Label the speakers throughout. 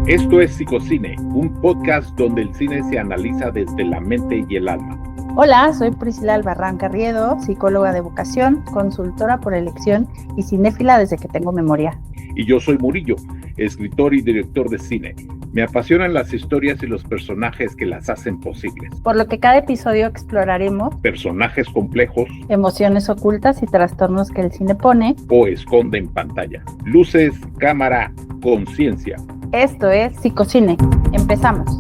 Speaker 1: Esto es Psicocine, un podcast donde el cine se analiza desde la mente y el alma.
Speaker 2: Hola, soy Priscila Albarrán Carriedo, psicóloga de vocación, consultora por elección y cinéfila desde que tengo memoria.
Speaker 1: Y yo soy Murillo, escritor y director de cine. Me apasionan las historias y los personajes que las hacen posibles.
Speaker 2: Por lo que cada episodio exploraremos
Speaker 1: personajes complejos,
Speaker 2: emociones ocultas y trastornos que el cine pone
Speaker 1: o esconde en pantalla. Luces, cámara, conciencia.
Speaker 2: Esto es Psicocine. Empezamos.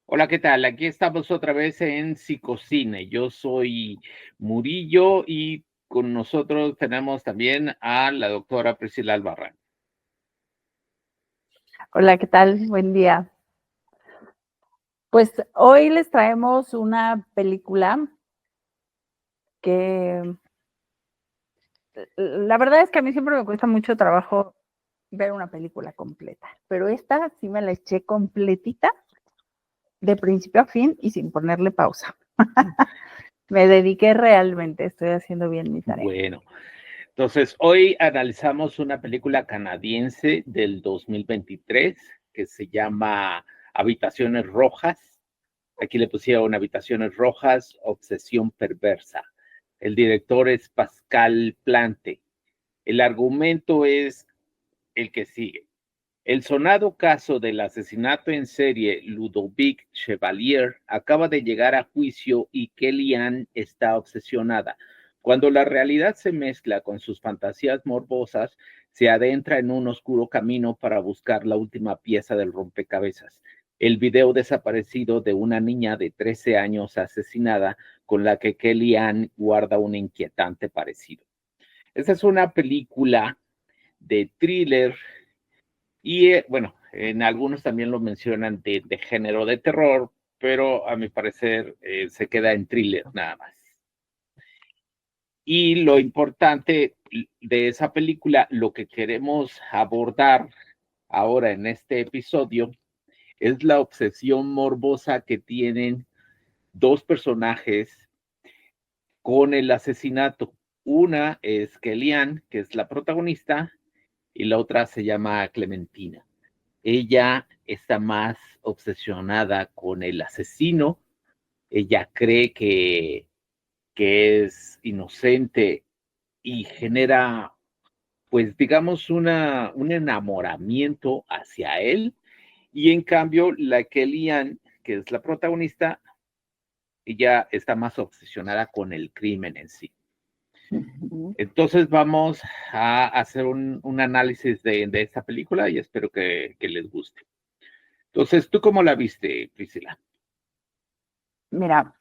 Speaker 3: Hola, ¿qué tal? Aquí estamos otra vez en Psicocine. Yo soy Murillo y con nosotros tenemos también a la doctora Priscila Albarrán.
Speaker 2: Hola, ¿qué tal? Buen día. Pues hoy les traemos una película que la verdad es que a mí siempre me cuesta mucho trabajo ver una película completa, pero esta sí me la eché completita de principio a fin y sin ponerle pausa. Me dediqué realmente, estoy haciendo bien mi tarea.
Speaker 3: Bueno, entonces hoy analizamos una película canadiense del 2023 que se llama Habitaciones Rojas. Aquí le pusieron Habitaciones Rojas, Obsesión Perversa. El director es Pascal Plante. El argumento es el que sigue. El sonado caso del asesinato en serie Ludovic Chevalier acaba de llegar a juicio y Kellyanne está obsesionada. Cuando la realidad se mezcla con sus fantasías morbosas, se adentra en un oscuro camino para buscar la última pieza del rompecabezas. El video desaparecido de una niña de 13 años asesinada con la que Kellyanne guarda un inquietante parecido. Esta es una película de thriller y bueno, en algunos también lo mencionan de género de terror, pero a mi parecer se queda en thriller nada más. Y lo importante de esa película, lo que queremos abordar ahora en este episodio, es la obsesión morbosa que tienen dos personajes con el asesinato. Una es Kellyanne, que es la protagonista, y la otra se llama Clementina. Ella está más obsesionada con el asesino. Ella cree que es inocente y genera, pues digamos, un enamoramiento hacia él. Y en cambio, la Kellyanne, que es la protagonista, ella está más obsesionada con el crimen en sí. Entonces vamos a hacer un análisis de esta película y espero que les guste. Entonces, ¿tú cómo la viste, Priscila?
Speaker 2: Mira,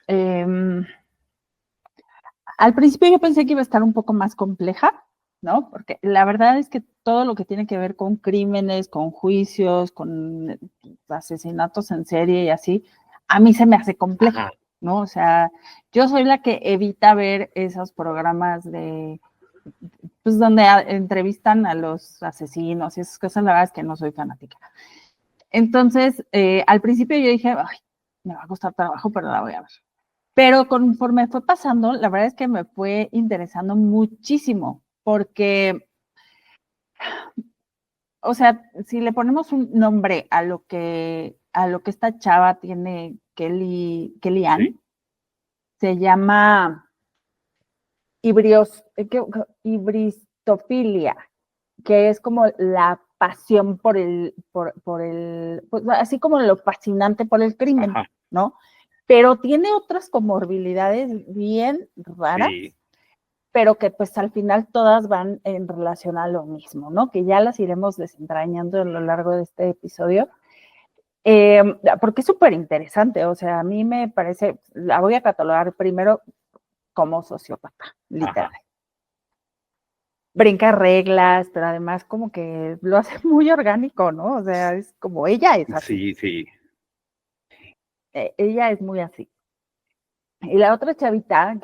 Speaker 2: al principio yo pensé que iba a estar un poco más compleja, ¿no? Porque la verdad es que todo lo que tiene que ver con crímenes, con juicios, con asesinatos en serie y así, a mí se me hace complejo,
Speaker 3: Ajá.
Speaker 2: ¿no? O sea, yo soy la que evita ver esos programas pues donde entrevistan a los asesinos y esas cosas, la verdad es que no soy fanática. Entonces, al principio yo dije, ay, me va a costar trabajo, pero la voy a ver. Pero conforme fue pasando, la verdad es que me fue interesando muchísimo, porque, o sea, si le ponemos un nombre a lo que esta chava tiene, Kellyanne,
Speaker 3: Sí.
Speaker 2: se llama hibristofilia, que es como la pasión por el, pues, así como lo fascinante por el crimen,
Speaker 3: Ajá.
Speaker 2: ¿no? Pero tiene otras comorbilidades bien raras,
Speaker 3: Sí.
Speaker 2: pero que pues al final todas van en relación a lo mismo, ¿no? Que ya las iremos desentrañando a lo largo de este episodio, porque es súper interesante, o sea, a mí me parece, la voy a catalogar primero como sociópata, literal.
Speaker 3: Ajá.
Speaker 2: Brinca reglas, pero además como que lo hace muy orgánico, ¿no? O sea, es como ella es así.
Speaker 3: Sí, sí.
Speaker 2: Ella es muy así. Y la otra chavita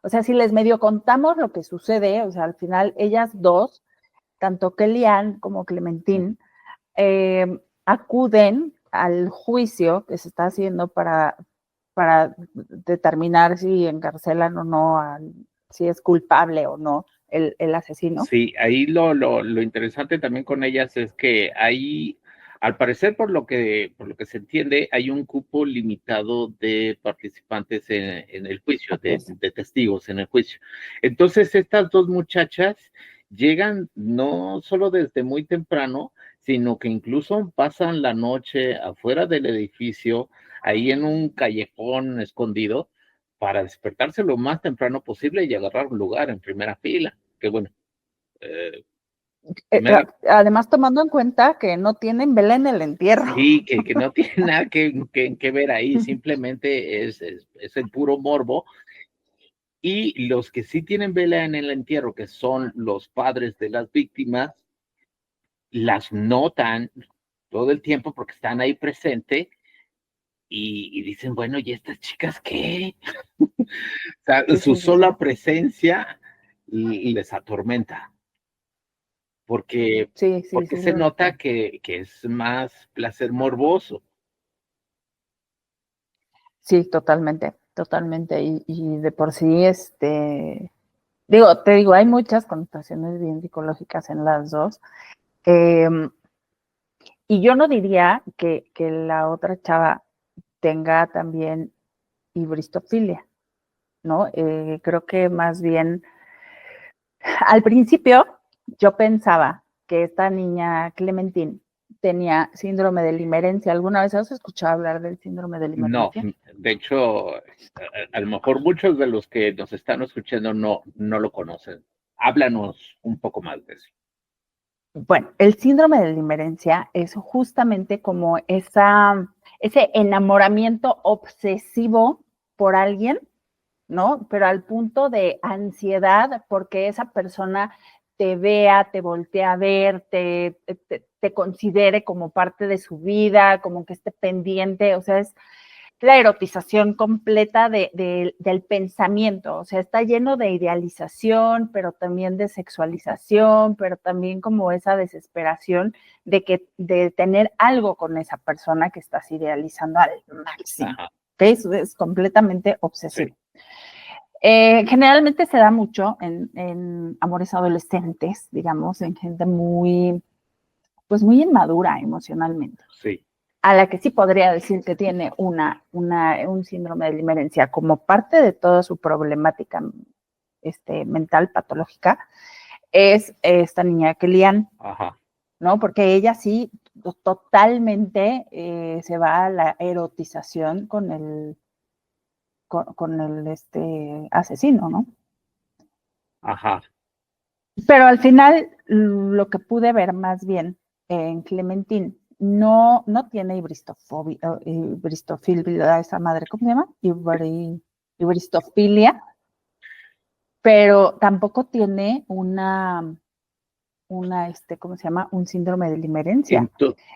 Speaker 2: o sea, si les medio contamos lo que sucede, o sea, al final ellas dos, tanto Kellyanne como Clementine, acuden al juicio que se está haciendo para determinar si encarcelan o no, si es culpable o no el asesino.
Speaker 3: Sí, ahí lo interesante también con ellas es que hay, al parecer, por lo que se entiende, hay un cupo limitado de participantes en el juicio, de testigos en el juicio. Entonces, estas dos muchachas llegan no solo desde muy temprano, sino que incluso pasan la noche afuera del edificio, ahí en un callejón escondido, para despertarse lo más temprano posible y agarrar un lugar en primera fila. Que bueno.
Speaker 2: Además, tomando en cuenta que no tienen vela en el entierro.
Speaker 3: Sí, que no tiene nada que ver ahí, simplemente es el puro morbo. Y los que sí tienen vela en el entierro, que son los padres de las víctimas, las notan todo el tiempo porque están ahí presentes y dicen, bueno, ¿y estas chicas qué? O sea, su sola presencia les atormenta. Porque se nota que es más placer morboso.
Speaker 2: Sí, totalmente. Y de por sí, te digo, hay muchas connotaciones bien psicológicas en las dos. Y yo no diría que la otra chava tenga también hibristofilia, ¿no? Creo que más bien, al principio, yo pensaba que esta niña Clementine tenía síndrome de limerencia. ¿Alguna vez has escuchado hablar del síndrome de limerencia?
Speaker 3: No, de hecho, a lo mejor muchos de los que nos están escuchando no lo conocen. Háblanos un poco más de eso.
Speaker 2: Bueno, el síndrome de limerencia es justamente como ese enamoramiento obsesivo por alguien, ¿no? Pero al punto de ansiedad porque esa persona te vea, te voltea a ver, te considere como parte de su vida, como que esté pendiente, o sea, es la erotización completa del pensamiento, o sea, está lleno de idealización, pero también de sexualización, pero también como esa desesperación de tener algo con esa persona que estás idealizando al máximo. ¿Okay? Es completamente obsesivo. Sí. Generalmente se da mucho en amores adolescentes, digamos, en gente muy inmadura emocionalmente.
Speaker 3: Sí.
Speaker 2: A la que sí podría decir que tiene un síndrome de limerencia como parte de toda su problemática mental patológica, es esta niña Kellyanne, ¿no? Porque ella sí totalmente se va a la erotización con el asesino, ¿no?
Speaker 3: Ajá.
Speaker 2: Pero al final, lo que pude ver más bien en Clementine, no tiene hibristofilia, esa madre, ¿cómo se llama? Hibristofilia, pero tampoco tiene ¿cómo se llama? Un síndrome de limerencia.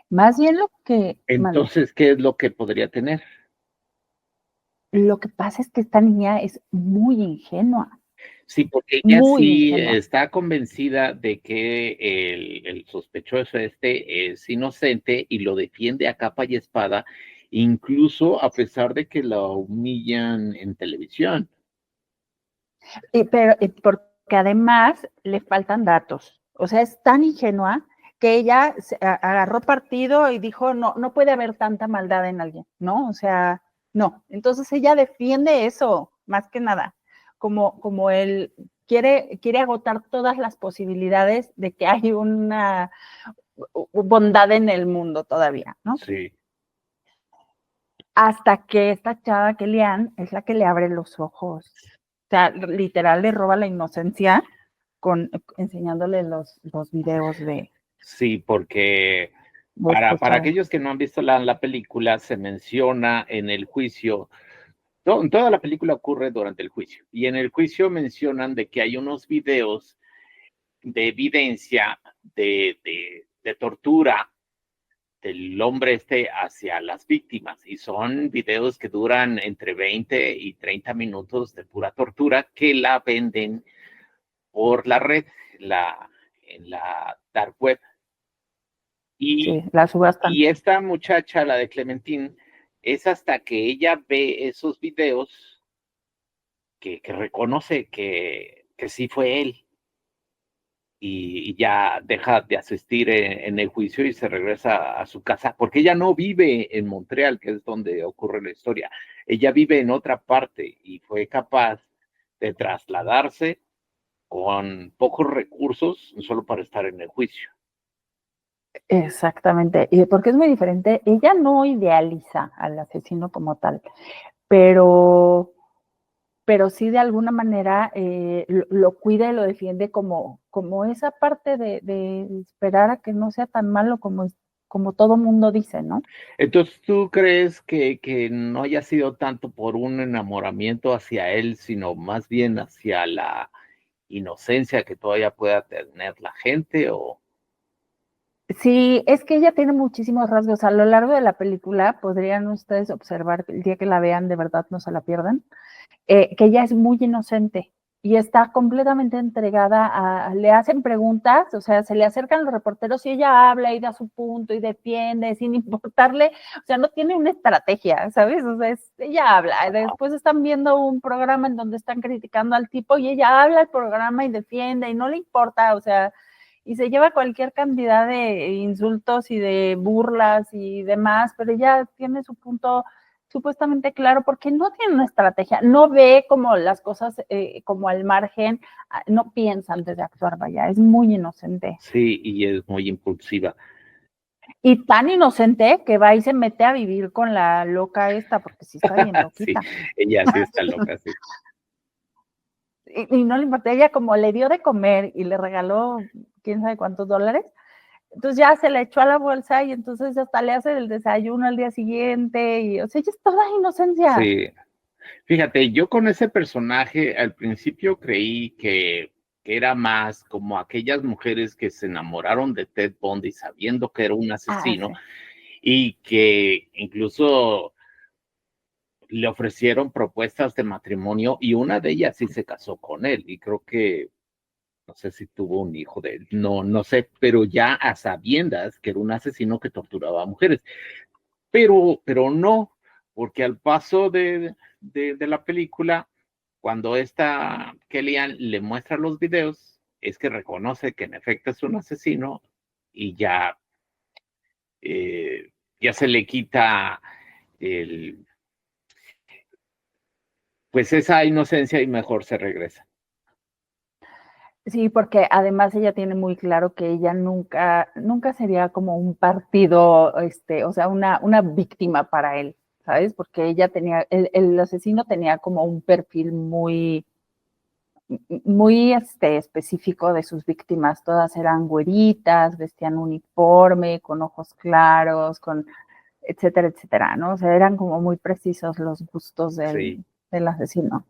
Speaker 2: Más bien
Speaker 3: Entonces, ¿qué es lo que podría tener?
Speaker 2: Lo que pasa es que esta niña es muy ingenua.
Speaker 3: Sí, porque ella sí está convencida de que el sospechoso es inocente y lo defiende a capa y espada, incluso a pesar de que la humillan en televisión.
Speaker 2: Pero porque además le faltan datos. O sea, es tan ingenua que ella agarró partido y dijo, no puede haber tanta maldad en alguien, ¿no? O sea, no. Entonces ella defiende eso, más que nada, como él quiere agotar todas las posibilidades de que hay una bondad en el mundo todavía, ¿no?
Speaker 3: Sí.
Speaker 2: Hasta que esta chava Kellyanne es la que le abre los ojos. O sea, literal le roba la inocencia enseñándole los videos de...
Speaker 3: Sí, porque para aquellos que no han visto la película, se menciona en el juicio, toda la película ocurre durante el juicio, y en el juicio mencionan de que hay unos videos de evidencia de tortura del hombre hacia las víctimas, y son videos que duran entre 20 y 30 minutos de pura tortura que la venden por la red, en la dark web. Y,
Speaker 2: la subastan.
Speaker 3: Y esta muchacha, la de Clementine, es hasta que ella ve esos videos que reconoce que sí fue él. y ya deja de asistir en el juicio y se regresa a su casa, porque ella no vive en Montreal, que es donde ocurre la historia. Ella vive en otra parte y fue capaz de trasladarse con pocos recursos solo para estar en el juicio.
Speaker 2: Exactamente, y porque es muy diferente. Ella no idealiza al asesino como tal, pero sí de alguna manera lo cuida y lo defiende como esa parte de esperar a que no sea tan malo como todo mundo dice, ¿no?
Speaker 3: Entonces, ¿tú crees que no haya sido tanto por un enamoramiento hacia él, sino más bien hacia la inocencia que todavía pueda tener la gente? ¿O
Speaker 2: Sí, es que ella tiene muchísimos rasgos. A lo largo de la película podrían ustedes observar, el día que la vean, de verdad no se la pierdan, que ella es muy inocente y está completamente entregada le hacen preguntas, o sea, se le acercan los reporteros y ella habla y da su punto y defiende sin importarle, o sea, no tiene una estrategia, ¿sabes? O sea, ella habla, después están viendo un programa en donde están criticando al tipo y ella habla el programa y defiende y no le importa, o sea, y se lleva cualquier cantidad de insultos y de burlas y demás, pero ella tiene su punto supuestamente claro, porque no tiene una estrategia, no ve como las cosas como al margen, no piensa antes de actuar, vaya, es muy inocente.
Speaker 3: sí, y es muy impulsiva?
Speaker 2: Y tan inocente que va y se mete a vivir con la loca esta, porque sí está bien
Speaker 3: Sí,
Speaker 2: loquita.
Speaker 3: ella sí está loca, sí.
Speaker 2: Y no le importa, ella como le dio de comer y le regaló quién sabe cuántos dólares, entonces ya se le echó a la bolsa y entonces hasta le hace el desayuno al día siguiente, y o sea, ella es toda inocencia.
Speaker 3: Sí, fíjate, yo con ese personaje al principio creí que era más como aquellas mujeres que se enamoraron de Ted Bundy sabiendo que era un
Speaker 2: Ah,
Speaker 3: asesino
Speaker 2: sí.
Speaker 3: y que incluso le ofrecieron propuestas de matrimonio y una de ellas sí se casó con él y creo que no sé si tuvo un hijo de él, no sé, pero ya a sabiendas que era un asesino que torturaba a mujeres. Pero no, porque al paso de la película, cuando esta Kellyanne le muestra los videos, es que reconoce que en efecto es un asesino y ya se le quita el, pues esa inocencia y mejor se regresa.
Speaker 2: Sí, porque además ella tiene muy claro que ella nunca sería como un partido, o sea, una víctima para él, ¿sabes? Porque ella tenía, el asesino tenía como un perfil muy específico de sus víctimas. Todas eran güeritas, vestían uniforme, con ojos claros, etcétera, etcétera, ¿no? O sea, eran como muy precisos los gustos
Speaker 3: Sí.
Speaker 2: del asesino.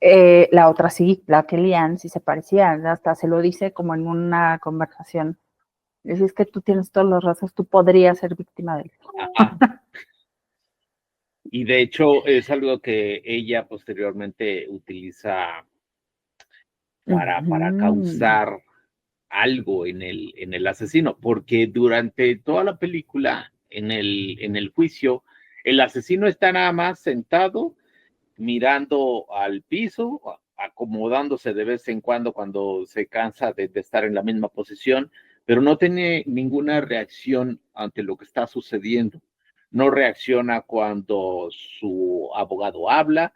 Speaker 2: La otra sí, la Kellyanne, sí se parecía, hasta se lo dice como en una conversación. Dice, es que tú tienes todos los rasgos, tú podrías ser víctima de él.
Speaker 3: Ajá. Y de hecho es algo que ella posteriormente utiliza para causar algo en el asesino, porque durante toda la película, en el juicio, el asesino está nada más sentado, mirando al piso, acomodándose de vez en cuando se cansa de estar en la misma posición, pero no tiene ninguna reacción ante lo que está sucediendo. No reacciona cuando su abogado habla,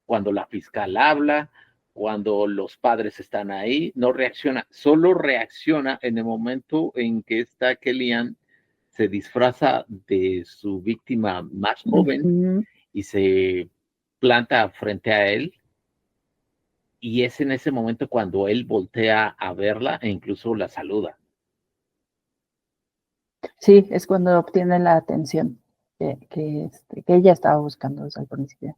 Speaker 3: cuando la fiscal habla, cuando los padres están ahí, no reacciona, solo reacciona en el momento en que esta Kellyanne se disfraza de su víctima más joven y se planta frente a él, y es en ese momento cuando él voltea a verla e incluso la saluda.
Speaker 2: Sí, es cuando obtiene la atención que ella estaba buscando desde el principio.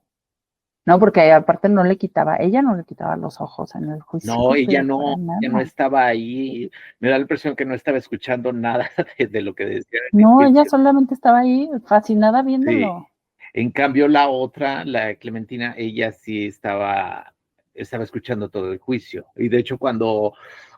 Speaker 2: No, porque aparte ella no le quitaba los ojos en el juicio,
Speaker 3: No,
Speaker 2: pero para
Speaker 3: ella no
Speaker 2: nada.
Speaker 3: estaba ahí, me da la impresión que no estaba escuchando nada de lo que decía en el
Speaker 2: No, ella
Speaker 3: juicio.
Speaker 2: solamente estaba ahí, fascinada
Speaker 3: Sí.
Speaker 2: viéndolo.
Speaker 3: En cambio, la otra, la Clementina, ella sí estaba escuchando todo el juicio. Y de hecho, cuando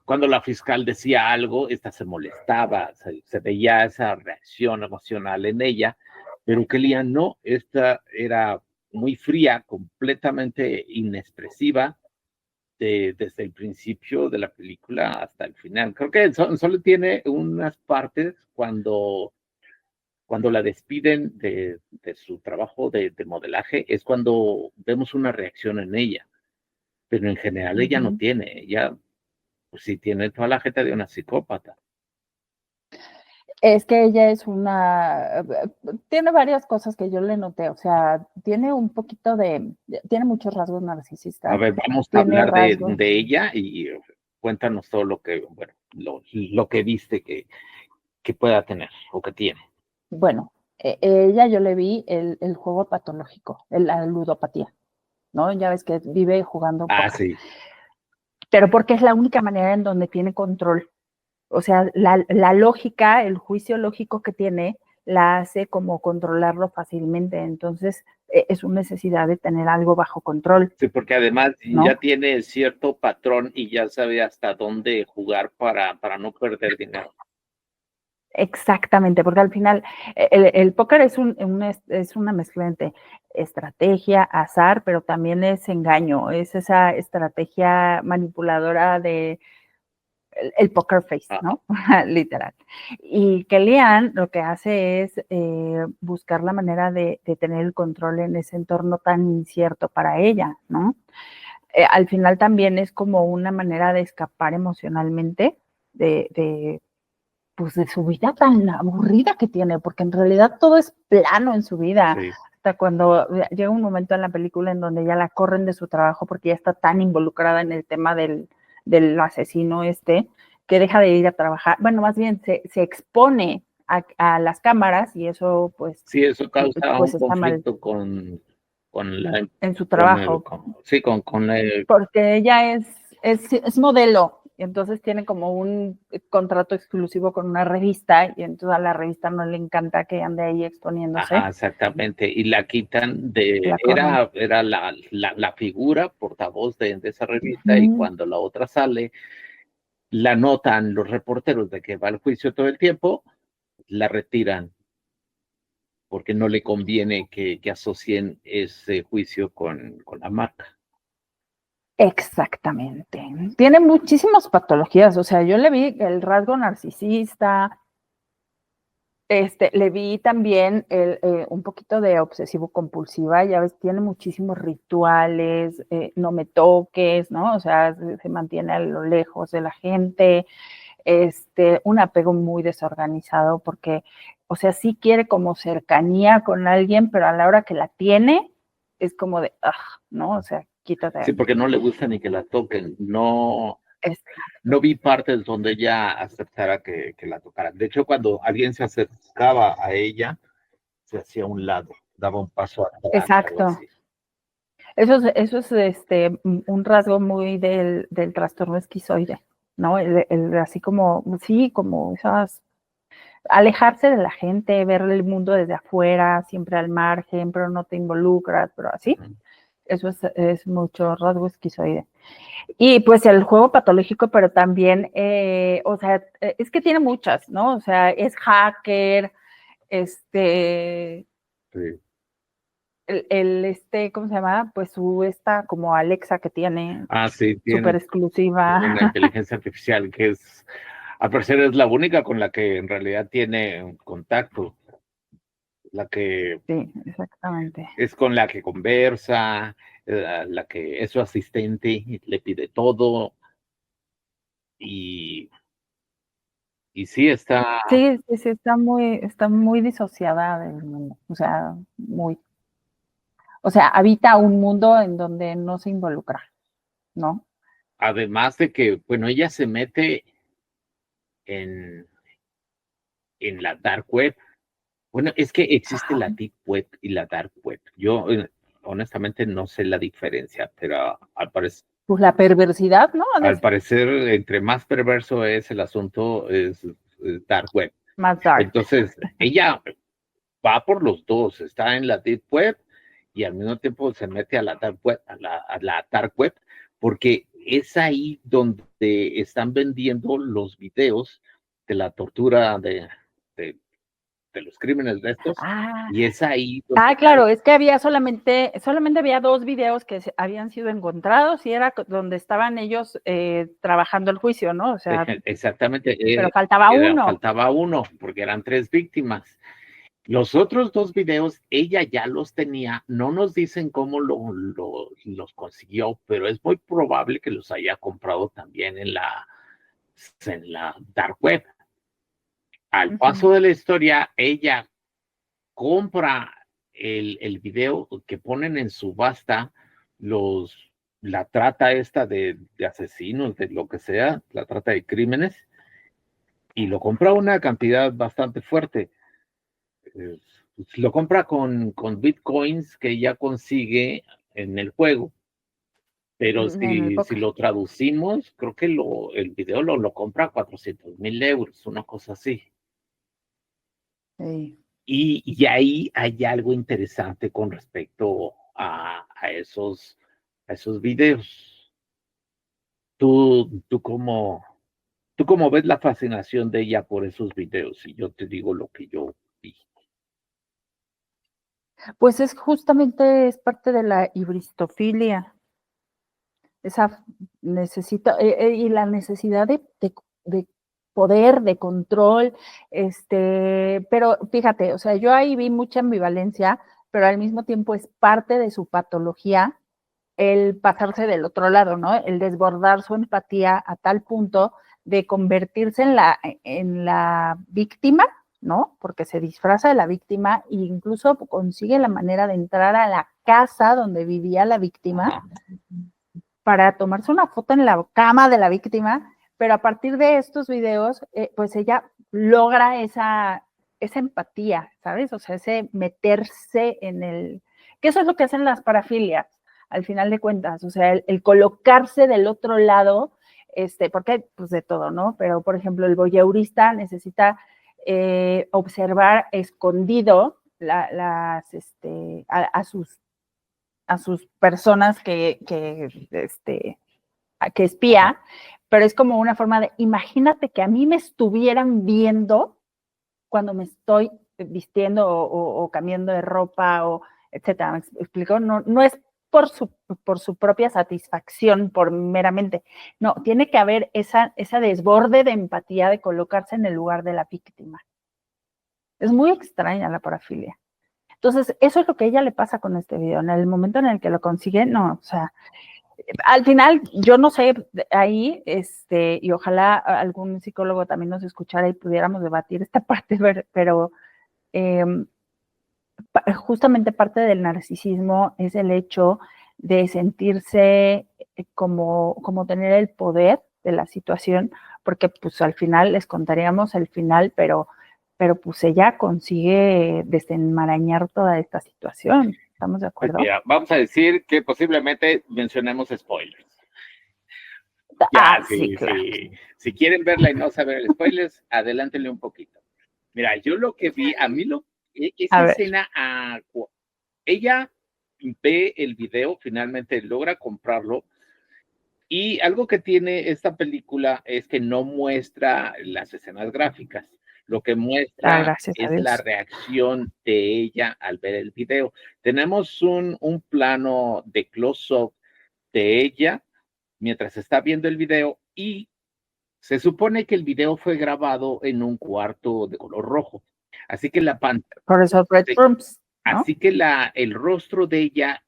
Speaker 3: la fiscal decía algo, esta se molestaba, se veía esa reacción emocional en ella, pero Kellyanne no, esta era muy fría, completamente inexpresiva, desde el principio de la película hasta el final. Creo que solo tiene unas partes cuando la despiden de su trabajo de modelaje, es cuando vemos una reacción en ella, pero en general ella no tiene, ella pues sí tiene toda la jeta de una psicópata.
Speaker 2: Es que ella tiene varias cosas que yo le noté, o sea, tiene un poquito tiene muchos rasgos narcisistas.
Speaker 3: A ver, vamos a hablar de ella y cuéntanos todo lo que, bueno, lo que viste que pueda tener o que tiene.
Speaker 2: Bueno, ella yo le vi el juego patológico, la ludopatía, ¿no? Ya ves que vive jugando póker.
Speaker 3: Sí.
Speaker 2: Pero porque es la única manera en donde tiene control. O sea, la lógica, el juicio lógico que tiene, la hace como controlarlo fácilmente. Entonces, es una necesidad de tener algo bajo control.
Speaker 3: Sí, porque además, ¿no?, ya tiene cierto patrón y ya sabe hasta dónde jugar para no perder dinero.
Speaker 2: Exactamente, porque al final el póker es una mezcla entre estrategia, azar, pero también es engaño, es esa estrategia manipuladora de el poker face, ¿no? Literal. Y Kellyanne lo que hace es buscar la manera de tener el control en ese entorno tan incierto para ella, ¿no? Al final también es como una manera de escapar emocionalmente pues de su vida tan aburrida que tiene, porque en realidad todo es plano en su vida. Sí. Hasta cuando llega un momento en la película en donde ya la corren de su trabajo porque ya está tan involucrada en el tema del asesino que deja de ir a trabajar. Bueno, más bien se expone a las cámaras y eso pues...
Speaker 3: Sí, eso causa pues un conflicto con la...
Speaker 2: En su trabajo.
Speaker 3: Con el...
Speaker 2: Porque ella es modelo. Y entonces tiene como un contrato exclusivo con una revista y entonces a la revista no le encanta que ande ahí exponiéndose.
Speaker 3: Ajá, exactamente, y la quitan era la figura portavoz de esa revista y cuando la otra sale, la notan los reporteros de que va al juicio todo el tiempo, la retiran porque no le conviene que asocien ese juicio con la marca.
Speaker 2: Exactamente. Tiene muchísimas patologías. O sea, yo le vi el rasgo narcisista, le vi también un poquito de obsesivo compulsiva, ya ves, tiene muchísimos rituales, no me toques, ¿no? O sea, se mantiene a lo lejos de la gente, un apego muy desorganizado porque, o sea, sí quiere como cercanía con alguien, pero a la hora que la tiene, es como de, ¿no? O sea, quítate.
Speaker 3: Sí, porque no le gusta ni que la toquen, no vi partes donde ella aceptara que la tocaran. De hecho, cuando alguien se acercaba a ella, se hacía a un lado, daba un paso atrás.
Speaker 2: Exacto. Eso es un rasgo muy del trastorno esquizoide, ¿no? Así como, sí, como esas, alejarse de la gente, ver el mundo desde afuera, siempre al margen, pero no te involucras, pero así. Eso es mucho rasgo esquizoide. Y pues el juego patológico, pero también, o sea, es que tiene muchas, ¿no? O sea, es hacker,
Speaker 3: Sí.
Speaker 2: ¿Cómo se llama? Pues esta como Alexa que tiene.
Speaker 3: Sí,
Speaker 2: súper exclusiva.
Speaker 3: Una inteligencia artificial que al parecer es la única con la que en realidad tiene contacto. La que...
Speaker 2: Sí, exactamente.
Speaker 3: Es con la que conversa, la que es su asistente, le pide todo. Y sí está...
Speaker 2: Sí, está muy disociada del mundo. O sea, habita un mundo en donde no se involucra, ¿no?
Speaker 3: Además de que, bueno, ella se mete en la dark web. Bueno, es que existe la deep web y la dark web. Yo honestamente no sé la diferencia, pero al parecer...
Speaker 2: Pues la perversidad, ¿no?
Speaker 3: Al parecer, entre más perverso es el asunto, es dark web.
Speaker 2: Más dark.
Speaker 3: Entonces, ella va por los dos, está en la deep web y al mismo tiempo se mete a la dark web, a la dark web, porque es ahí donde están vendiendo los videos de la tortura de crímenes de estos, y es ahí.
Speaker 2: Claro, es que había solamente había 2 videos que habían sido encontrados y era donde estaban ellos trabajando el juicio, ¿no? O sea,
Speaker 3: exactamente.
Speaker 2: Pero faltaba uno.
Speaker 3: Faltaba uno, porque eran 3 víctimas. Los otros 2 videos, ella ya los tenía, no nos dicen cómo los consiguió, pero es muy probable que los haya comprado también en la dark web. Al paso de la historia, ella compra el video que ponen en subasta la trata esta de asesinos, de lo que sea, la trata de crímenes, y lo compra una cantidad bastante fuerte. Lo compra con bitcoins que ella consigue en el juego. Pero si lo traducimos, creo que el video lo compra a 400,000 euros, una cosa así.
Speaker 2: Sí.
Speaker 3: Y ahí hay algo interesante con respecto a esos videos. ¿Tú cómo ves la fascinación de ella por esos videos? Y yo te digo lo que yo vi.
Speaker 2: Pues es parte de la hibristofilia. Esa y la necesidad de poder, de control, pero fíjate, o sea, yo ahí vi mucha ambivalencia, pero al mismo tiempo es parte de su patología el pasarse del otro lado, ¿no? El desbordar su empatía a tal punto de convertirse en la víctima, ¿no? Porque se disfraza de la víctima e incluso consigue la manera de entrar a la casa donde vivía la víctima para tomarse una foto en la cama de la víctima, pero a partir de estos videos, pues ella logra esa empatía, ¿sabes? O sea, ese meterse que eso es lo que hacen las parafilias, al final de cuentas, o sea, el colocarse del otro lado, porque pues de todo, ¿no? Pero, por ejemplo, el voyeurista necesita observar escondido a sus personas que espía, pero es como una forma de, imagínate que a mí me estuvieran viendo cuando me estoy vistiendo o cambiando de ropa o etcétera. ¿Me explico? No es por su propia satisfacción, meramente. No, tiene que haber esa desborde de empatía de colocarse en el lugar de la víctima. Es muy extraña la parafilia. Entonces, eso es lo que a ella le pasa con este video. En el momento en el que lo consigue, no, o sea, al final, yo no sé, ahí, y ojalá algún psicólogo también nos escuchara y pudiéramos debatir esta parte, pero justamente parte del narcisismo es el hecho de sentirse como tener el poder de la situación, porque pues al final les contaríamos el final, pero pues ella consigue desenmarañar toda esta situación. ¿Estamos de acuerdo?
Speaker 3: Pues mira, vamos a decir que posiblemente mencionemos spoilers. Ya,
Speaker 2: sí, claro.
Speaker 3: Si quieren verla y no saber el spoilers, adelántenle un poquito. Mira, yo lo que vi, a mí esa escena, ella ve el video, finalmente logra comprarlo, y algo que tiene esta película es que no muestra las escenas gráficas. Lo que muestra es la reacción de ella al ver el video. Tenemos un plano de close-up de ella mientras está viendo el video y se supone que el video fue grabado en un cuarto de color rojo. Así que la pantalla...
Speaker 2: Por eso breadcrumbs, ¿no?
Speaker 3: Así que el rostro de ella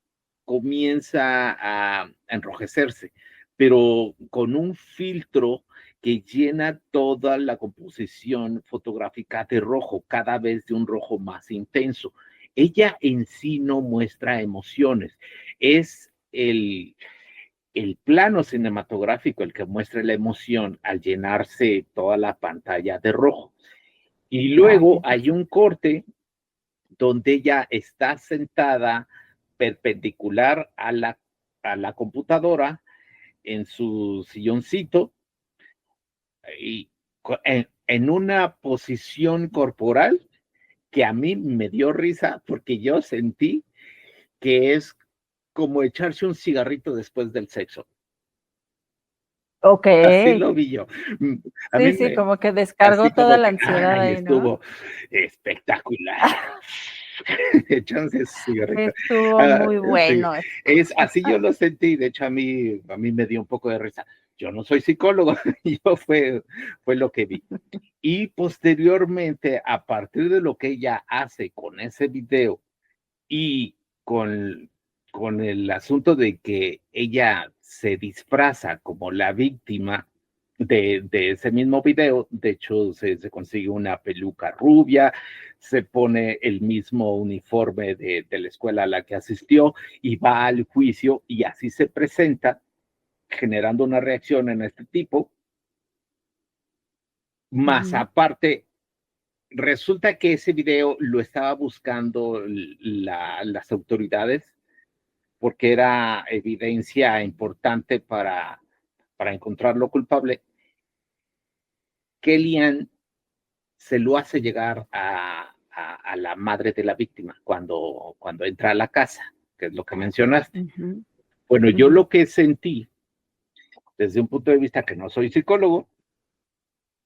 Speaker 3: comienza a enrojecerse, pero con un filtro que llena toda la composición fotográfica de rojo, cada vez de un rojo más intenso. Ella en sí no muestra emociones, es el plano cinematográfico el que muestra la emoción al llenarse toda la pantalla de rojo. Y luego hay un corte donde ella está sentada perpendicular a la computadora en su silloncito y en una posición corporal que a mí me dio risa porque yo sentí que es como echarse un cigarrito después del sexo.
Speaker 2: Ok.
Speaker 3: Así lo vi yo. A mí
Speaker 2: Sí,
Speaker 3: me,
Speaker 2: como que descargó
Speaker 3: así
Speaker 2: toda
Speaker 3: como
Speaker 2: la
Speaker 3: que,
Speaker 2: ansiedad
Speaker 3: ay,
Speaker 2: ahí, ¿no?
Speaker 3: estuvo espectacular. Echándose su cigarrito.
Speaker 2: Estuvo muy
Speaker 3: Sí,
Speaker 2: bueno.
Speaker 3: así yo lo sentí. De hecho, a mí me dio un poco de risa. Yo no soy psicólogo, yo fue lo que vi. Y posteriormente, a partir de lo que ella hace con ese video y con el asunto de que ella se disfraza como la víctima de ese mismo video, de hecho se consigue una peluca rubia, se pone el mismo uniforme de la escuela a la que asistió y va al juicio y así se presenta, generando una reacción en este tipo, más
Speaker 2: Ujú.
Speaker 3: aparte. Resulta que ese video lo estaba buscando las autoridades porque era evidencia importante para encontrarlo culpable. Kellyanne se lo hace llegar a la madre de la víctima cuando entra a la casa, que es lo que mencionaste.
Speaker 2: Ujú.
Speaker 3: Bueno, yo
Speaker 2: Ujú.
Speaker 3: lo que sentí, desde un punto de vista que no soy psicólogo,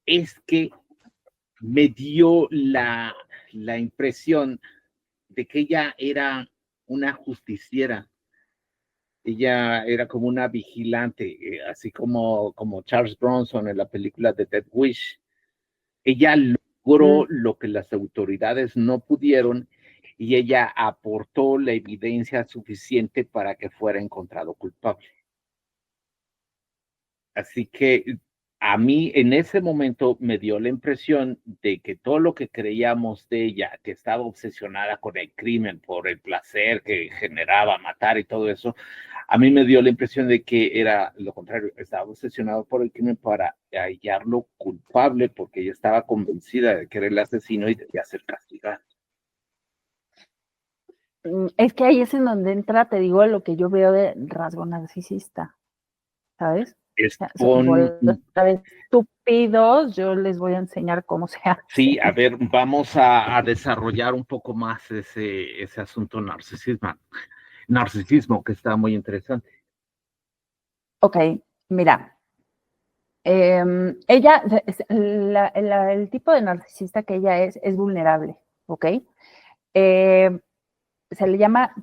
Speaker 3: es que me dio la impresión de que ella era una justiciera. Ella era como una vigilante, así como Charles Bronson en la película de Death Wish. Ella logró
Speaker 2: Mm.
Speaker 3: lo que las autoridades no pudieron y ella aportó la evidencia suficiente para que fuera encontrado culpable. Así que a mí en ese momento me dio la impresión de que todo lo que creíamos de ella, que estaba obsesionada con el crimen por el placer que generaba matar y todo eso, a mí me dio la impresión de que era lo contrario, estaba obsesionado por el crimen para hallarlo culpable porque ella estaba convencida de que era el asesino y debía ser castigado.
Speaker 2: Es que ahí es en donde entra, te digo, lo que yo veo de rasgo narcisista, ¿sabes?
Speaker 3: Es
Speaker 2: O sea,
Speaker 3: con,
Speaker 2: otra vez estúpidos, yo les voy a enseñar cómo se
Speaker 3: sí,
Speaker 2: hace.
Speaker 3: a ver, vamos a desarrollar un poco más ese asunto narcisismo que está muy interesante.
Speaker 2: Ok, mira, ella, el tipo de narcisista que ella es vulnerable, ¿ok? Eh, Se le llama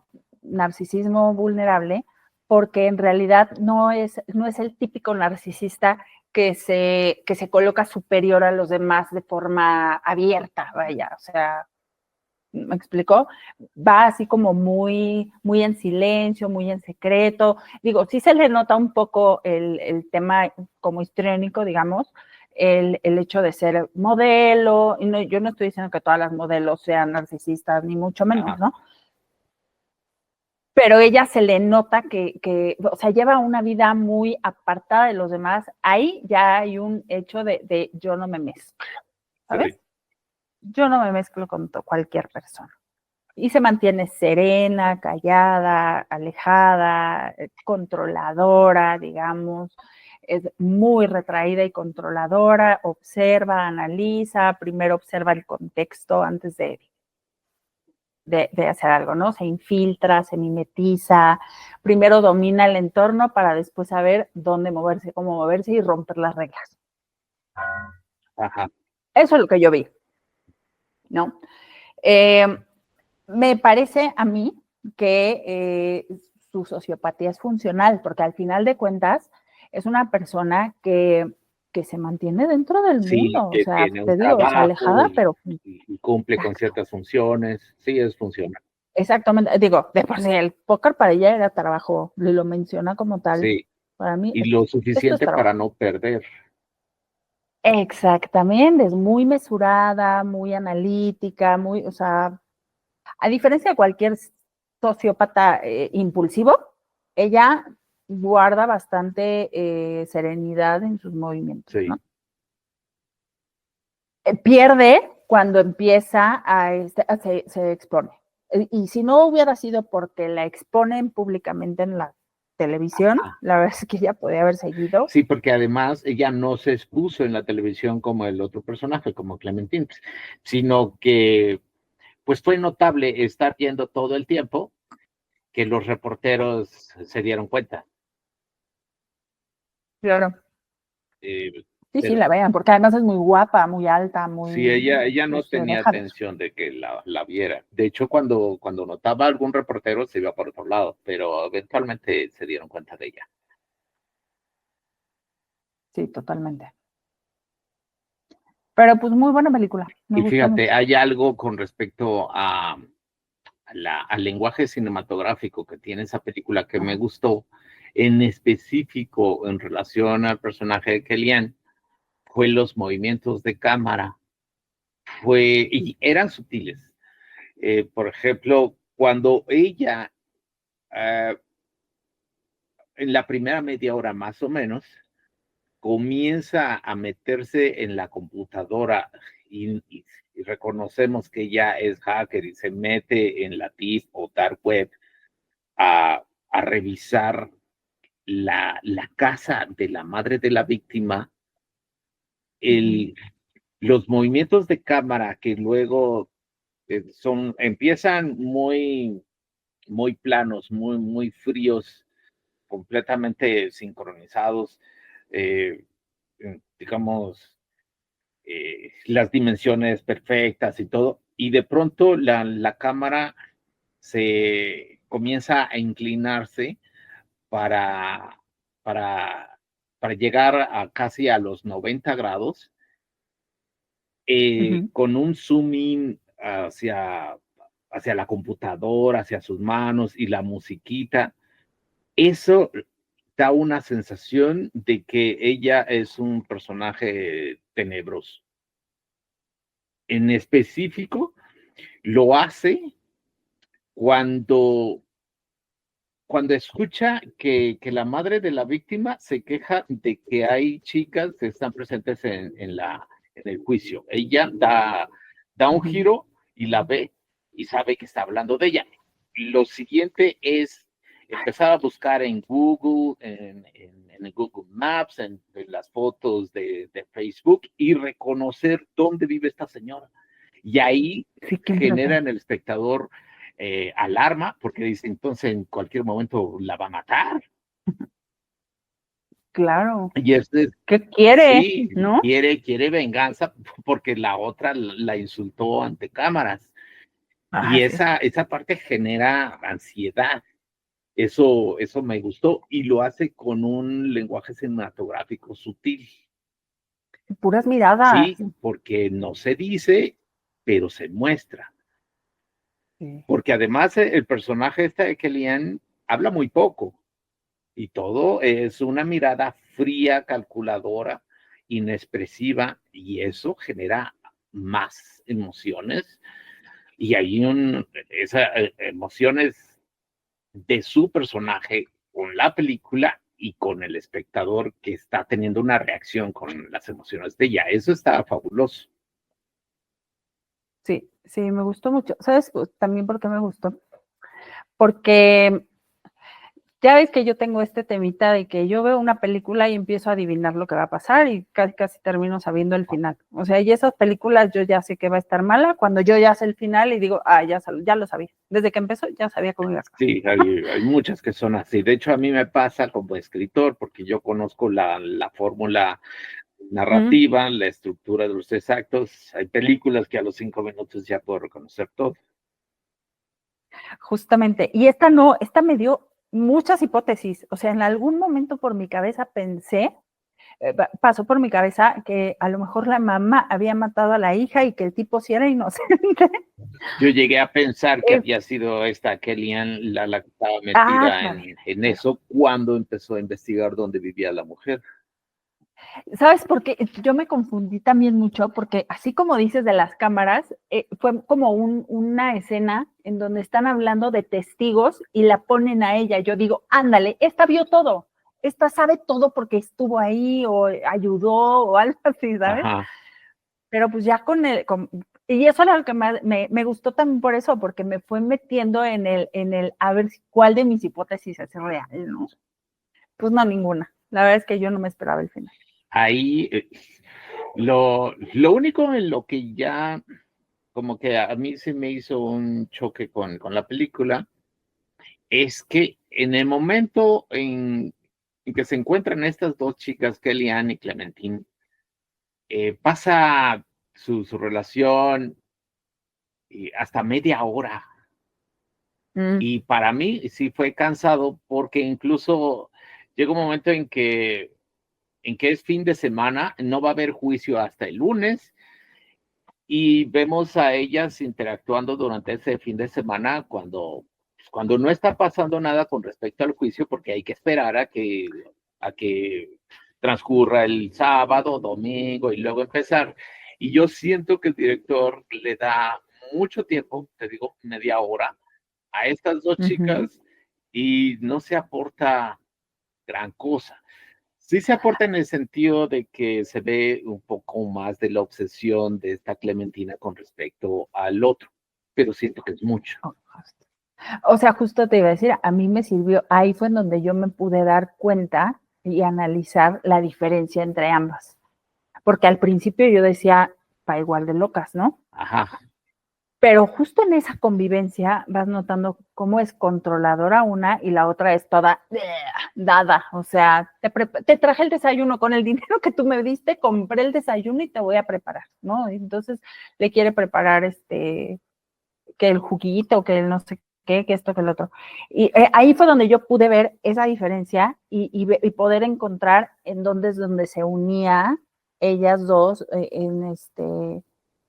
Speaker 2: narcisismo vulnerable porque en realidad no es el típico narcisista que se coloca superior a los demás de forma abierta, vaya, o sea, ¿me explicó? Va así como muy, muy en silencio, muy en secreto. Digo, sí se le nota un poco el tema como histriónico, digamos, el hecho de ser modelo. Y no, yo no estoy diciendo que todas las modelos sean narcisistas, ni mucho menos,
Speaker 3: Ajá.
Speaker 2: ¿no? Pero ella se le nota que, o sea, lleva una vida muy apartada de los demás. Ahí ya hay un hecho de yo no me mezclo, ¿sabes?
Speaker 3: Sí.
Speaker 2: Yo no me mezclo con cualquier persona. Y se mantiene serena, callada, alejada, controladora, digamos, es muy retraída y controladora, observa, analiza, primero observa el contexto antes de hacer algo, ¿no? Se infiltra, se mimetiza, primero domina el entorno para después saber dónde moverse, cómo moverse y romper las reglas.
Speaker 3: Ajá.
Speaker 2: Eso es lo que yo vi, ¿no? Eh, Me parece a mí que su sociopatía es funcional, porque al final de cuentas es una persona que se mantiene dentro del
Speaker 3: Sí,
Speaker 2: mundo, o
Speaker 3: que
Speaker 2: sea,
Speaker 3: tiene un
Speaker 2: te digo, o sea,
Speaker 3: trabajo
Speaker 2: alejada, pero
Speaker 3: y cumple con
Speaker 2: exacto,
Speaker 3: ciertas funciones. Sí, es funcional.
Speaker 2: exactamente, digo, de por sí el póker para ella era trabajo, lo menciona como tal,
Speaker 3: Sí,
Speaker 2: para mí,
Speaker 3: y lo
Speaker 2: esto es
Speaker 3: suficiente para
Speaker 2: trabajo.
Speaker 3: no perder.
Speaker 2: Exactamente, es muy mesurada, muy analítica, muy, o sea, a diferencia de cualquier sociópata impulsivo, ella guarda bastante serenidad en sus movimientos,
Speaker 3: Sí,
Speaker 2: ¿no? Pierde cuando empieza se expone. Y si no hubiera sido porque la exponen públicamente en la televisión, la verdad es que ella podía haber seguido.
Speaker 3: sí, porque además ella no se expuso en la televisión como el otro personaje, como Clementine, sino que pues fue notable estar viendo todo el tiempo que los reporteros se dieron cuenta.
Speaker 2: Claro. Sí,
Speaker 3: pero
Speaker 2: la vean, porque además es muy guapa, muy alta, muy...
Speaker 3: sí, ella no
Speaker 2: pues,
Speaker 3: tenía
Speaker 2: déjalo.
Speaker 3: atención de que la viera. De hecho, cuando notaba algún reportero se iba por otro lado, pero eventualmente se dieron cuenta de ella.
Speaker 2: Sí, totalmente. Pero pues muy buena película, me
Speaker 3: Y
Speaker 2: gustó
Speaker 3: fíjate,
Speaker 2: mucho.
Speaker 3: hay algo con respecto al lenguaje cinematográfico que tiene esa película que me
Speaker 2: Ajá.
Speaker 3: gustó, en específico en relación al personaje de Kellyanne, fue los movimientos de cámara, y eran sutiles. Por ejemplo, cuando ella, en la primera media hora más o menos, comienza a meterse en la computadora y reconocemos que ella es hacker y se mete en la Deep o Dark Web a revisar la casa de la madre de la víctima, el, los movimientos de cámara que luego empiezan muy planos, muy fríos, completamente sincronizados, eh, digamos, las dimensiones perfectas y todo, y de pronto la cámara se comienza a inclinarse para, para, para llegar a casi a los 90 grados, con un zoom in hacia la computadora, hacia sus manos y la musiquita. Eso da una sensación de que ella es un personaje tenebroso. En específico, lo hace cuando, cuando escucha que la madre de la víctima se queja de que hay chicas que están presentes en el juicio. Ella da un giro y la ve y sabe que está hablando de ella. Lo siguiente es empezar a buscar en Google, en Google Maps, en las fotos de Facebook y reconocer dónde vive esta señora. Y ahí
Speaker 2: Sí,
Speaker 3: genera en el espectador alarma, porque dice, entonces en cualquier momento la va a matar.
Speaker 2: claro.
Speaker 3: Y
Speaker 2: ¿Qué quiere?
Speaker 3: sí,
Speaker 2: ¿No?
Speaker 3: quiere venganza porque la otra la insultó ante cámaras. Y
Speaker 2: Sí.
Speaker 3: esa parte genera ansiedad. Eso me gustó y lo hace con un lenguaje cinematográfico sutil.
Speaker 2: Puras miradas.
Speaker 3: Sí, porque no se dice, pero se muestra.
Speaker 2: Sí.
Speaker 3: Porque además el personaje de Kellyanne habla muy poco y todo es una mirada fría, calculadora, inexpresiva, y eso genera más emociones. Y hay esas emociones de su personaje con la película y con el espectador que está teniendo una reacción con las emociones de ella. Eso está fabuloso.
Speaker 2: Sí, sí, me gustó mucho. ¿Sabes también por qué me gustó? Porque ya ves que yo tengo este temita de que yo veo una película y empiezo a adivinar lo que va a pasar y casi termino sabiendo el final. O sea, y esas películas yo ya sé que va a estar mala cuando yo ya sé el final y digo, ya lo sabía. Desde que empezó ya sabía cómo iba a estar.
Speaker 3: Sí, hay muchas que son así. De hecho, a mí me pasa como escritor, porque yo conozco la fórmula narrativa, la estructura de los tres actos. Hay películas que a los 5 minutos ya puedo reconocer todo.
Speaker 2: Justamente. Y esta no, esta me dio muchas hipótesis. O sea, en algún momento por mi cabeza pensé, pasó por mi cabeza que a lo mejor la mamá había matado a la hija y que el tipo sí era inocente.
Speaker 3: Yo llegué a pensar que había sido esta Kellyanne la que estaba metida
Speaker 2: Claro.
Speaker 3: en eso cuando empezó a investigar dónde vivía la mujer.
Speaker 2: ¿Sabes por qué? Yo me confundí también mucho porque así como dices de las cámaras, fue como una escena en donde están hablando de testigos y la ponen a ella. Yo digo, ándale, esta vio todo, esta sabe todo porque estuvo ahí o ayudó o algo así, ¿sabes?
Speaker 3: Ajá.
Speaker 2: Pero pues ya y eso era lo que me gustó también por eso, porque me fue metiendo en el a ver cuál de mis hipótesis es real, ¿no? Pues no, ninguna. La verdad es que yo no me esperaba el final.
Speaker 3: Ahí, lo único en lo que ya, como que a mí se me hizo un choque con la película, es que en el momento en que se encuentran estas dos chicas, Kellyanne y Clementine, pasa su relación hasta media hora. Y para mí sí fue cansado porque incluso llega un momento en que es fin de semana, no va a haber juicio hasta el lunes y vemos a ellas interactuando durante ese fin de semana cuando no está pasando nada con respecto al juicio, porque hay que esperar a que transcurra el sábado, domingo y luego empezar. Y yo siento que el director le da mucho tiempo, te digo, media hora, a estas dos chicas y no se aporta gran cosa. Sí se aporta en el sentido de que se ve un poco más de la obsesión de esta Clementina con respecto al otro, pero siento que es mucho.
Speaker 2: O sea, justo te iba a decir, a mí me sirvió, ahí fue en donde yo me pude dar cuenta y analizar la diferencia entre ambas. Porque al principio yo decía, pa' igual de locas, ¿no?
Speaker 3: Ajá.
Speaker 2: Pero justo en esa convivencia vas notando cómo es controladora una y la otra es toda dada. O sea, te traje el desayuno con el dinero que tú me diste, compré el desayuno y te voy a preparar, ¿no? Entonces le quiere preparar que el juguito, que el no sé qué, que esto, que el otro. Y ahí fue donde yo pude ver esa diferencia y poder encontrar en dónde es donde se unía ellas dos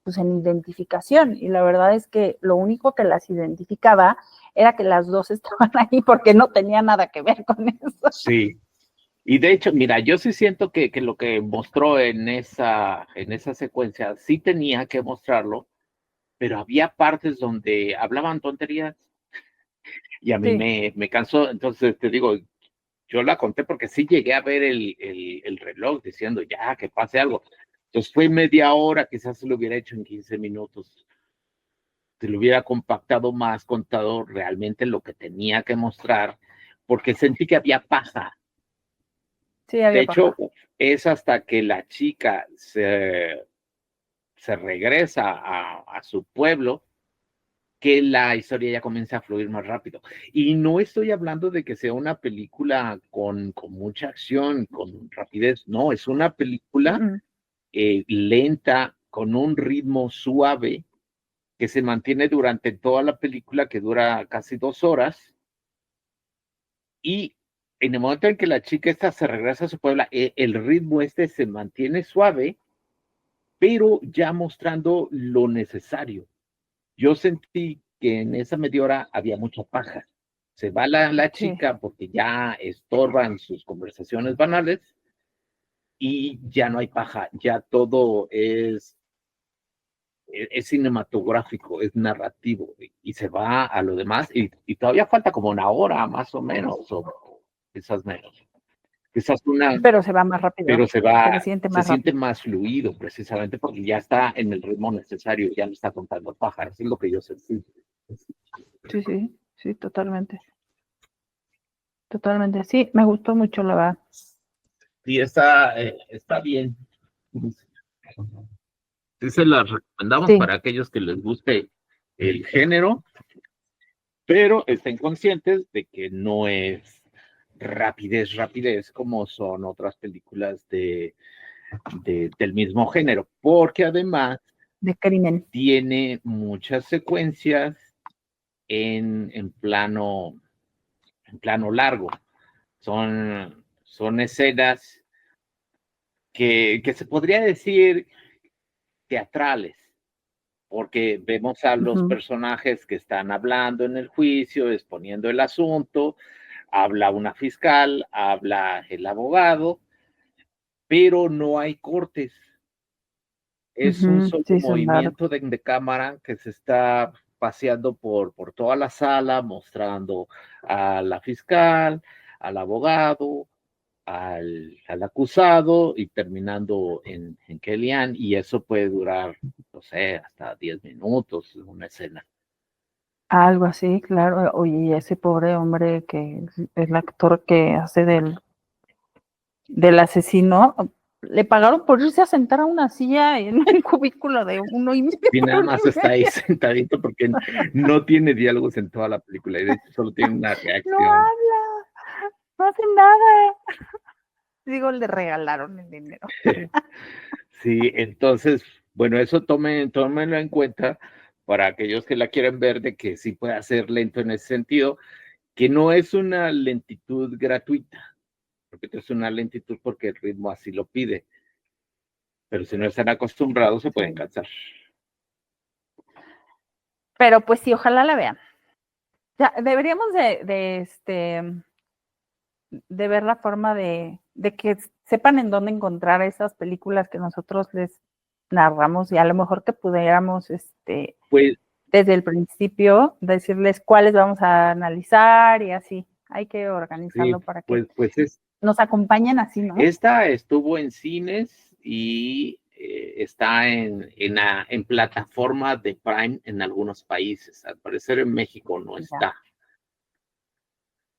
Speaker 2: pues en identificación, y la verdad es que lo único que las identificaba era que las dos estaban ahí porque no tenía nada que ver con eso.
Speaker 3: Sí, y de hecho, mira, yo sí siento que lo que mostró en esa secuencia sí tenía que mostrarlo, pero había partes donde hablaban tonterías y a mí me cansó. Entonces te digo, yo la conté porque sí llegué a ver el reloj diciendo ya que pase algo. Entonces fue media hora, quizás se lo hubiera hecho en 15 minutos. Se lo hubiera compactado más, contado realmente lo que tenía que mostrar, porque sentí que había paja.
Speaker 2: Sí, había
Speaker 3: de hecho,
Speaker 2: paja.
Speaker 3: Es hasta que la chica se regresa a su pueblo que la historia ya comienza a fluir más rápido. Y no estoy hablando de que sea una película con mucha acción, con rapidez, no, es una película lenta, con un ritmo suave, que se mantiene durante toda la película, que dura casi 2 horas, y en el momento en que la chica esta se regresa a su pueblo, el ritmo se mantiene suave, pero ya mostrando lo necesario. Yo sentí que en esa media hora había mucha paja. Se va la chica porque ya estorban sus conversaciones banales y ya no hay paja, ya todo es cinematográfico, es narrativo y se va a lo demás y todavía falta como una hora más o menos, o quizás menos. Quizás
Speaker 2: pero se va más rápido.
Speaker 3: Pero se
Speaker 2: siente
Speaker 3: siente más fluido precisamente porque ya está en el ritmo necesario, ya no está contando pájaros, es lo que yo sentí.
Speaker 2: Sí, totalmente. Totalmente, sí, me gustó mucho, la verdad.
Speaker 3: Sí, está bien. Sí, se las recomendamos para aquellos que les guste el género, pero estén conscientes de que no es rapidez como son otras películas del mismo género, porque además
Speaker 2: de crimen
Speaker 3: tiene muchas secuencias en plano largo. Son escenas que se podría decir teatrales, porque vemos a los personajes que están hablando en el juicio, exponiendo el asunto, habla una fiscal, habla el abogado, pero no hay cortes. Es un solo movimiento de cámara que se está paseando por toda la sala, mostrando a la fiscal, al abogado, al acusado y terminando en Kellyanne, y eso puede durar, no sé, hasta 10 minutos una escena.
Speaker 2: Algo así, claro. Oye, ese pobre hombre que es el actor que hace del asesino, le pagaron por irse a sentar a una silla en un cubículo de 1.5.
Speaker 3: Y nada más está ahí sentadito porque no tiene diálogos en toda la película y de hecho solo tiene una reacción.
Speaker 2: No habla. No hacen nada. Digo, le regalaron el dinero.
Speaker 3: Sí, entonces, bueno, eso tómenlo en cuenta para aquellos que la quieren ver, de que sí puede ser lento en ese sentido, que no es una lentitud gratuita, repito, es una lentitud porque el ritmo así lo pide, pero si no están acostumbrados se pueden cansar.
Speaker 2: Pero pues sí, ojalá la vean. Ya, deberíamos de ver la forma de que sepan en dónde encontrar esas películas que nosotros les narramos, y a lo mejor que pudiéramos
Speaker 3: Pues,
Speaker 2: desde el principio decirles cuáles vamos a analizar y así. Hay que organizarlo
Speaker 3: sí,
Speaker 2: para que
Speaker 3: pues
Speaker 2: nos acompañen así, ¿no?
Speaker 3: esta estuvo en cines y está en plataforma de Prime en algunos países. Al parecer en México no está.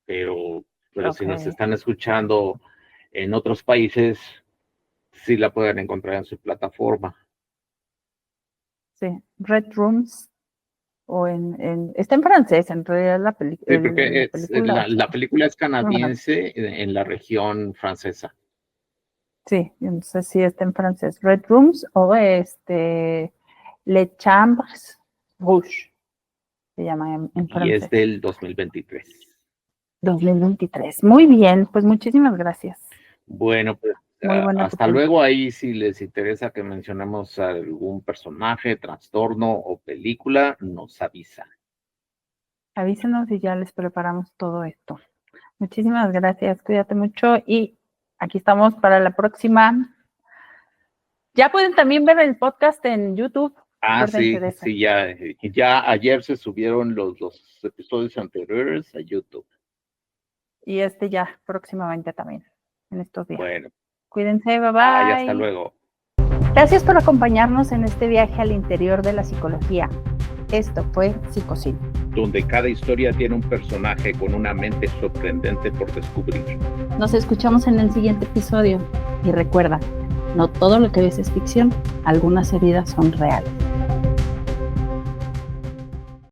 Speaker 3: Pero si nos están escuchando en otros países, sí la pueden encontrar en su plataforma.
Speaker 2: Sí, Red Rooms, o está en francés, en realidad la película.
Speaker 3: Sí, porque la película es canadiense en la región francesa.
Speaker 2: Sí, entonces sí está en francés. Red Rooms o Les Chambres Rouges, se llama en francés.
Speaker 3: Y es del 2023.
Speaker 2: 2023. Muy bien, pues muchísimas gracias.
Speaker 3: Bueno, pues hasta luego. Ahí si les interesa que mencionemos algún personaje, trastorno o película, nos avisan.
Speaker 2: Avísenos y ya les preparamos todo esto. Muchísimas gracias, cuídate mucho y aquí estamos para la próxima. Ya pueden también ver el podcast en YouTube.
Speaker 3: Sí, ya ayer se subieron los episodios anteriores a YouTube.
Speaker 2: Y ya próximamente también, en estos días.
Speaker 3: Bueno.
Speaker 2: Cuídense, bye bye.
Speaker 3: Hasta luego.
Speaker 2: Gracias por acompañarnos en este viaje al interior de la psicología. Esto fue Psicocine,
Speaker 1: donde cada historia tiene un personaje con una mente sorprendente por descubrir.
Speaker 2: Nos escuchamos en el siguiente episodio y recuerda, no todo lo que ves es ficción, algunas heridas son reales.